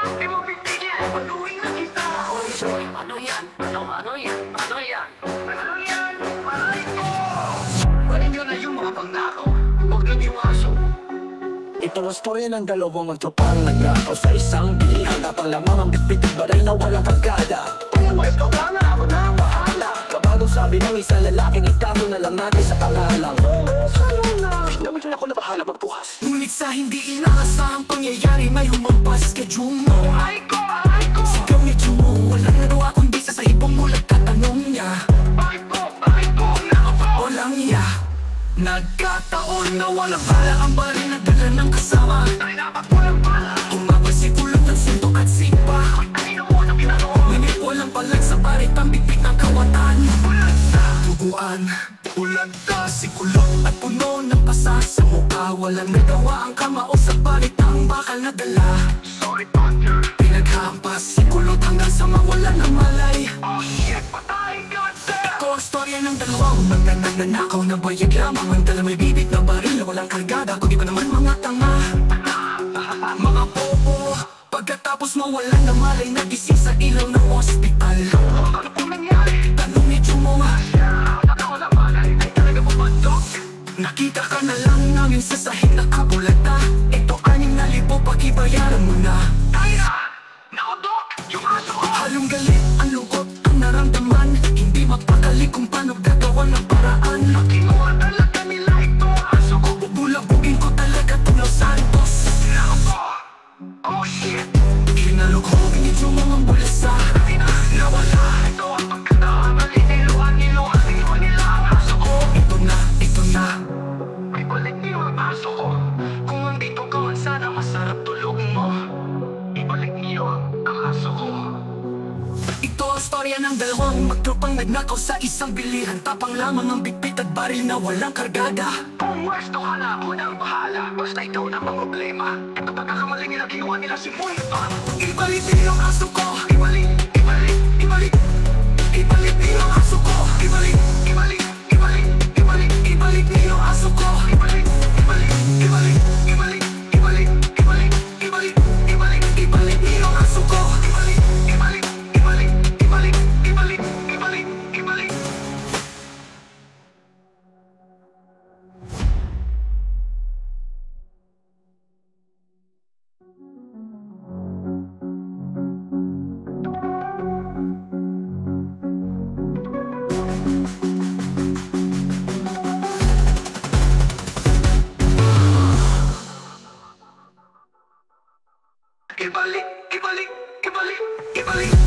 Di mo pipigil, paluin na kita. Ano yan? Ano yan? Ano yan? Ano yan? Aray ko! Panin nyo na yung mga pangnakaw. Huwag lang yung aso. Ito ang storya ng dalawang magtropang nagnakaw sa isang bilihan. Tapang lamang ang bitbit at baril na walang pagkada. Pwesto ka na, ako na ang bahala. Kabagong sabi ng isang lalaking itago na lang natin sa pangalang Sa'yo na. naman dyan ako na bahala magbukas. Ngunit sa hindi inaasahang pangyayari, may humampas kay Jumo. Aray ko! Aray ko! Sigaw ni Jumo, walang nagawa kundi sa sahibong mulat katanong niya. Aray ko! Aray ko! Nakapa! Walang iya. Nagkataon na walang bala ang baril na dala ng kasama. Ay dapat walang bala. Humabas si kulot ng suntok at sipa. Ay mo na pinanoon. Ngunit walang palag sa barit ang bigpit ng kawatan. Bulag na tubuan, bulag na si kulot at puno ng pasa sa mukha. Walang nagawa ang kamao sa barit ang bakal na dala. Sorry partner. Pinaghampas si kulot hanggang sa mawalan ng malay. Oh shit, patay God damn. Ito ang storya ng dalawang magnanakaw na bayag lamang. Ang dala may bibig na baril na walang kargada, kundi pa naman mga tanga. Mga popo, pagkatapos mawalan na malay, nagising sa ilaw ng ospital. Ano po nangyari? Tanong ni Jumo. Ako na malay, ay talaga pumadok. Nakita ka na lang namin sa sahig na kabulata. Ito 6,000, pakibayaran mo na. Ay na! Naudok! Yung aso ko! Halong galit, ang lungkot, ang naramdaman. Hindi mapakali kung paano gagawa ng paraan. Makinuha talaga nila ito. Aso ko, bubulabugin ko talaga to Los Santos. Nako! Oh shit! Kinalughog ni Jumo ang bulsa. Nawala ito ang pagkandaan. Maliniluan nila ang aso ko. Ito na, ito na. May balik niyo ang aso ko. Kung andito ka man sana masarap tulog mo. Ibalik niyo ang aso ko. Ito ang storya ng dalawang magtropang nagnakaw sa isang bilihan. Tapang lamang ang bitbit at baril na walang kargada. Pumwesto ka na, ako na ang bahala. Basta ikaw na ang problema. Ito pagkakamali nila, ginawa nila si Moy. Ibalik niyo ang aso ko. Ibalik, ibalik, ibalik. Ibalik niyo ang aso ko. Ibalik, ibalik, ibalik, ibalik. Ibalik niyo ang aso ko. Ibalik, ibalik, ibalik, ibalik, ibalik, ibalik, ibalik, ibalik, ibalik niyo ang aso ko. Ibalik, ibalik, ibalik, ibalik, ibalik, ibalik, ibalik. Ibalik, ibalik, ibalik, ibalik.